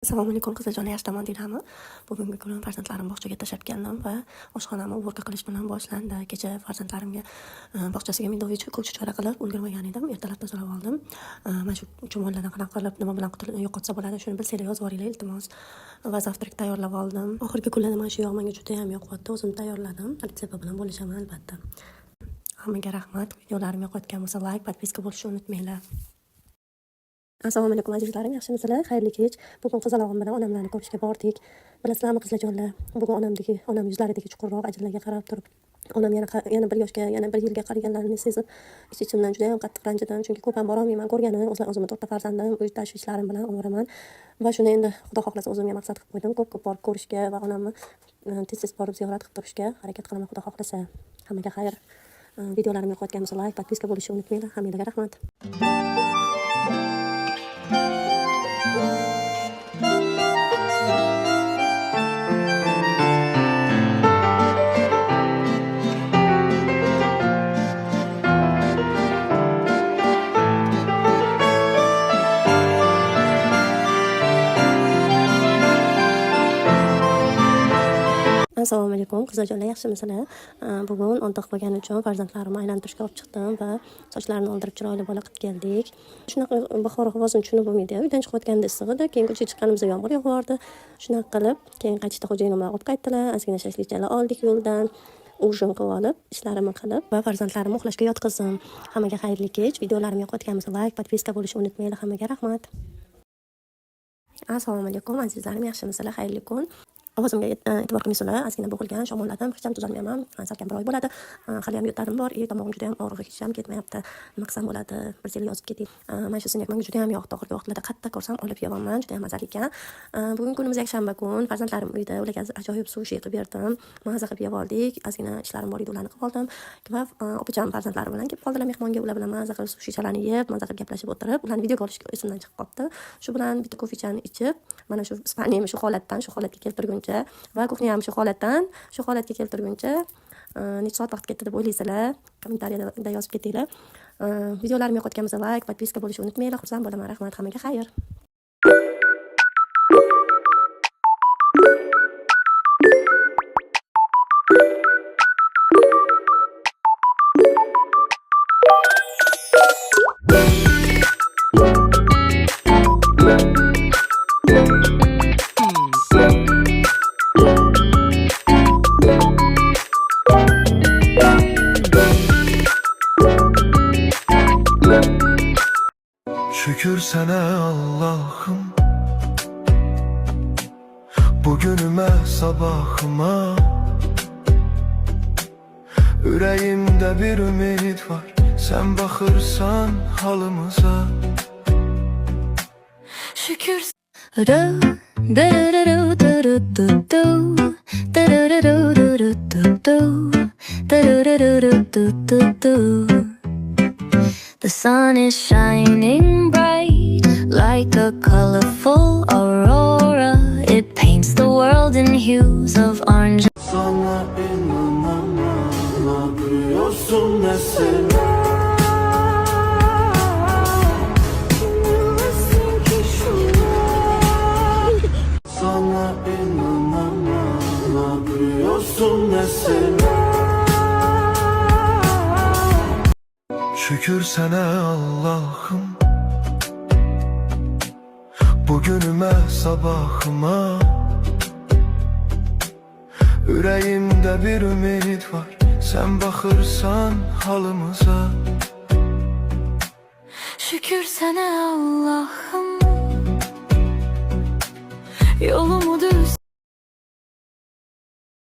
Assalomu alaykum qizlarjon, yaxshi deyilami? Bugungi kuni farzandlarimni bog'chaga tashlab keldim va oshxonamni uborka qilish bilan boshlandi. Kecha farzandlarimga bog'chasiga midovich ko'k chora qilib ulgurmagan edim. Ertalab tozalab oldim. Mana shu chumollardan qanaqa qilib nima bilan yo'qotsa bo'ladi, shuni bilsanglar yozib yuboringlar iltimos. Va zavtrak tayyorlab oldim. Oxirgi kunlarda mana shu yog' menga juda ham yoqyapti. O'zim tayyorladim. Retsepti bilan bo'lishaman albatta. Hammaga rahmat. Videolarimga yoqayotgan bo'lsa like, podpiska bo'lishni unutmanglar. Assalomu alaykum azizlarim, yaxshimisizlar? Xayrli kech. Bugun qizalog'im bilan onamlarni ko'rishga bordik. Bilasizlarmi qizlarjonlar? Bugun onam yuzlaridagi chuqurroq ajinlarga qarab turib, onam yana bir yoshga, yana bir yilga qariganlarini sezib, ichimdan juda ham qattiq ranjidim. Chunki ko'p ham bora olmayman ko'rganim, o'zimni to'rtta farzandim, uy tashvishlarim bilan ovoraman. Va shuni endi Xudo xohlasa o'zimga maqsad qilib qo'ydim. Ko'p borib ko'rishga va onamni tez borib ziyorat qilib turishga harakat qilaman, Xudo xohlasa. Hammaga xayr. Videolarimni yoqayotgan bo'lsa like, podpiska bo'lishni unutmanglar. Hammaga rahmat. Assalomu alaykum qizlarjonlar, yaxshimisizlar? Bugun o'ntiq bo'lgani uchun farzandlarimni aylantirishga olib chiqdim va sochlarini oldirib chiroyli bola qilib keldik. Shunaqa bahor havosini tushunib bo'lmaydi. Uydan chiqayotganda issiq edi, keyin ko'chaga chiqqanimizda yomg'ir yog'ardi. Shunaqa qilib, keyin qaytishda xo'jayinim olib qaytdilar. Ozgina shashlikchalar oldik yo'ldan. Ujin qilib olib, ishlarimni qilib va farzandlarimni uxlashga yotqizdim. Hammaga xayrli kech. Videolarimga yoqayotgan bo'lsa like, podpiska bo'lishni unutmanglar. Hammaga rahmat. Assalomu alaykum azizlarim, yaxshimisizlar? Xayrli kun. Ovozimga e'tibor qilmaysizlar, ozgina bo'g'ilgan, shamolladim, hech ham tuzalmayman. Salkam bir oy bo'ladi. Hali ham yo'tarim bor, tomog'im juda ham og'riq, hech ham ketmayapti. Nima qilsam bo'ladi? Bir zil yozib keting. Mana shu sinyak menga juda ham yoqdi. Oxirgi vaqtlarda qattiq ko'rsam olib yeyapman, juda ham mazali ekan. Bugun kunimiz yakshanba kun, farzandlarim uyda, ularga ajoyib sushi qilib berdim. Maza qilib yeb oldik. Ozgina ishlarim bor edi, ularni qilib oldim. Va opacham farzandlari bilan kelib qoldilar mehmonga, ular bilan maza qilib sushichalarni yeb, maza qilib gaplashib o'tirib, ularni videoga olishga esimdan chiqib qoldi. Shu bilan bitta kofechani ichib, mana shu Ispaniyani shu holatga keltirguncha va ham shu holatga keltirguncha necha soat vaqt ketdi deb o'ylaysizlar? Kommentariyada yozib ketinglar. Videolarimni yoqayotgan bo'lsa like, podpiska bo'lishni unutmanglar. Xursand bo'laman. Rahmat, hammaga xayr. Şükür sana Allah'ım, bugünüme sabahıma. Yüreğimde bir ümit var, sen bakırsan halımıza. Şükür. The sun is shining bright like a colorful aurora. It paints the world in hues of orange. Sana inanamam, ne yapıyorsun mesela? Sana inanamam, ne yapıyorsun mesela? Şükür sana Allah'ım, bugünüme sabahıma. Yüreğimde bir ümit var, sen bakırsan halımıza. Şükür sana Allah'ım.